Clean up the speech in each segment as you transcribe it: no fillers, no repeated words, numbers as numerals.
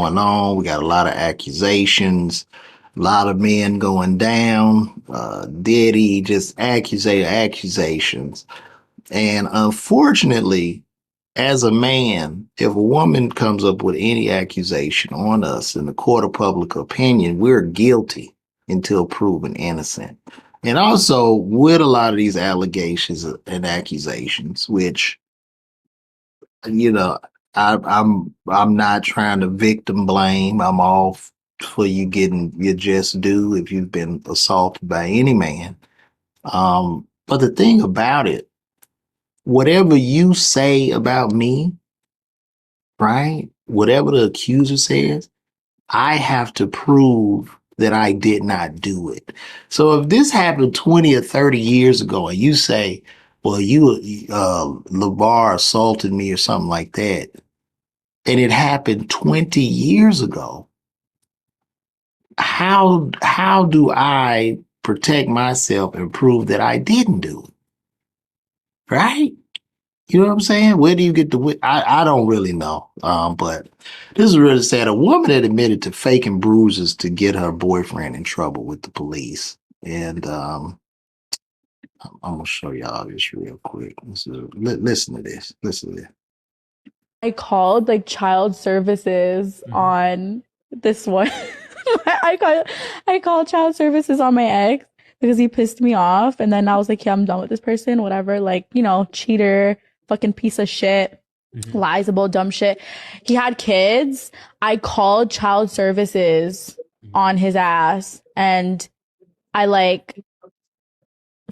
going on. We got a lot of accusations, a lot of men going down. Diddy just accusations. And unfortunately, as a man, if a woman comes up with any accusation on us in the court of public opinion, we're guilty until proven innocent. And also, with a lot of these allegations and accusations, which you know, I'm not trying to victim blame. I'm all for you getting your just due if you've been assaulted by any man. But the thing about it, whatever you say about me, right? Whatever the accuser says, I have to prove that I did not do it. So if this happened 20 or 30 years ago and you say, well, LaVar assaulted me or something like that, and it happened 20 years ago, how do I protect myself and prove that I didn't do it? Right? You know what I'm saying? Where do you get I don't really know. But this is really sad. A woman had admitted to faking bruises to get her boyfriend in trouble with the police. And I'm gonna show y'all this real quick. Listen to this. Listen to this. I called like child services Mhm. on this one. I called child services on my ex because he pissed me off, and then I was like, yeah, I'm done with this person, whatever. Like, cheater, fucking piece of shit, Mhm. lies about dumb shit. He had kids. I called child services Mhm. on his ass, and I like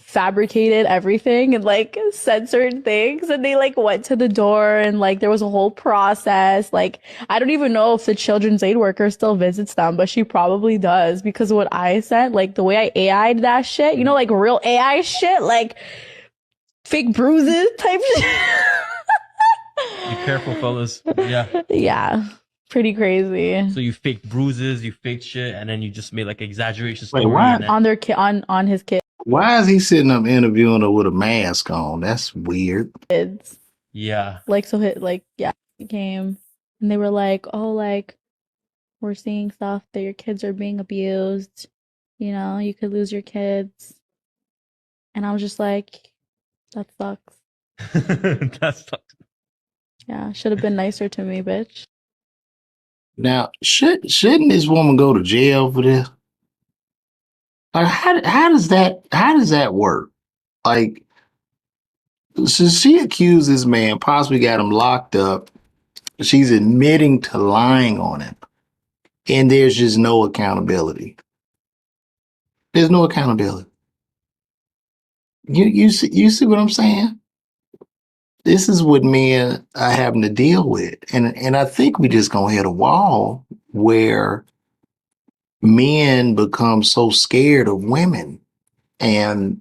fabricated everything and like censored things, and they like went to the door, and like there was a whole process. Like, I don't even know if the children's aid worker still visits them, but she probably does, because what I sent, like the way I AI'd that shit, like real AI shit, like fake bruises type Be careful, fellas. Yeah. shit. Yeah, pretty crazy. So you faked bruises, you faked shit, and then you just made like exaggeration Wait, story, why and then On their kid, on his why is he sitting up interviewing her with a mask on? That's weird. kids. yeah. Like, so hit like, yeah, he came, and they were like, oh, like, we're seeing stuff that your kids are being abused. You could lose your kids. And I was just like, that sucks. That's Yeah, should have been nicer to me, bitch. Now, shouldn't this woman go to jail for this? Like, how does that work? Like, so she accused this man, possibly got him locked up. She's admitting to lying on him, and there's just no accountability. There's no accountability. You see what I'm saying? This is what men are having to deal with, and I think we just gonna hit a wall where men become so scared of women, and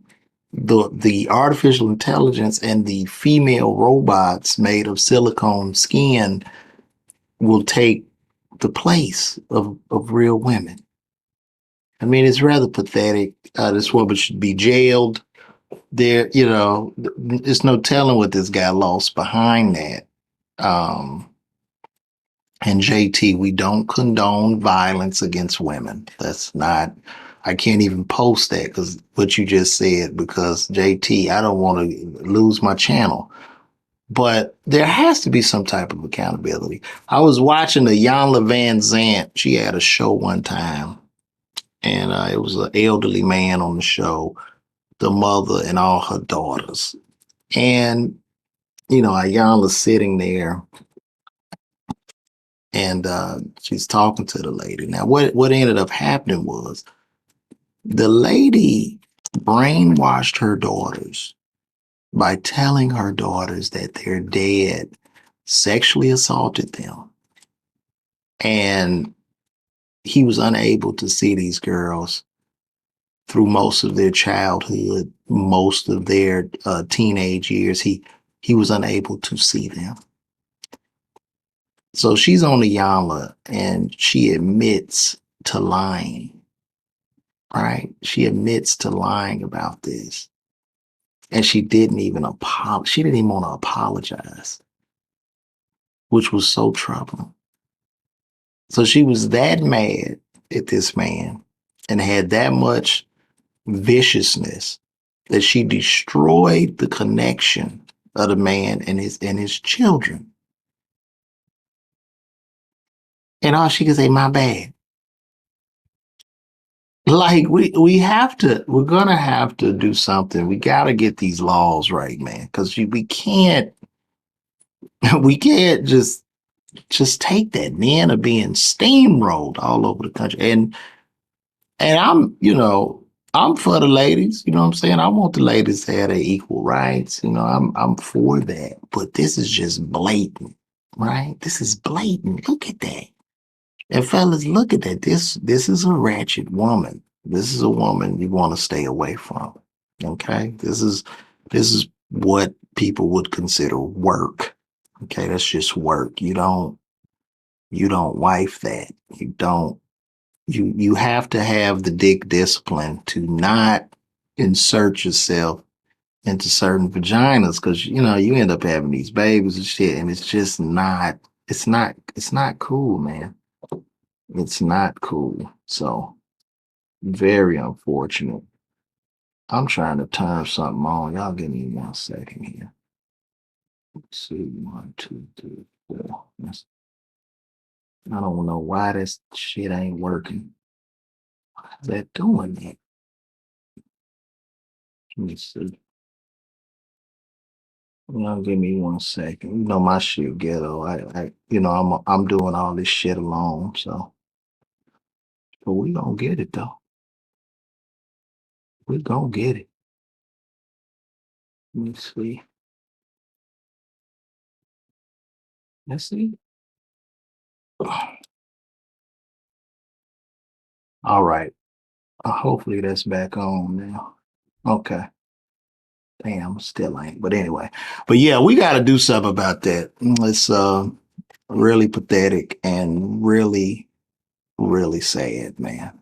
the artificial intelligence and the female robots made of silicone skin will take the place of real women. I mean, it's rather pathetic. This woman should be jailed. There's no telling what this guy lost behind that. Um, and JT, we don't condone violence against women. That's not, I can't even post that because what you just said, because JT, I don't want to lose my channel. But there has to be some type of accountability. I was watching the Yanla Van Zant. She had a show one time, and it was an elderly man on the show, the mother and all her daughters. And, Ayanla's sitting there, and she's talking to the lady. Now, what ended up happening was the lady brainwashed her daughters by telling her daughters that their dad sexually assaulted them. And he was unable to see these girls through most of their childhood, most of their teenage years. He was unable to see them. So she's on the Yama and she admits to lying, right? She admits to lying about this. And she didn't even apologize. She didn't even want to apologize, which was so troubling. So she was that mad at this man and had that much viciousness that she destroyed the connection of the man and his children. And all she could say, my bad. Like we're gonna have to do something. We gotta get these laws right, man. Because we can't we can't just take that. Men are being steamrolled all over the country. And I'm for the ladies, you know what I'm saying? I want the ladies to have their equal rights. I'm for that. But this is just blatant, right? This is blatant. Look at that. And fellas, look at that. This is a ratchet woman. This is a woman you want to stay away from. Okay? This is what people would consider work. Okay, that's just work. You don't wife that. You have to have the dick discipline to not insert yourself into certain vaginas because you end up having these babies and shit, and it's not cool, man. It's not cool. So very unfortunate. I'm trying to turn something on. Y'all give me 1 second here. Let's see, 1, 2, 3, 4. I don't know why this shit ain't working. Why is that doing that? Let me see. Y'all give me 1 second. My shit ghetto. I'm doing all this shit alone. So, but we gonna get it though. We gonna get it. Let me see. Let's see. All right. Hopefully that's back on now. Okay. Damn, still ain't. But anyway. But yeah, we got to do something about that. It's really pathetic and really, really sad, man.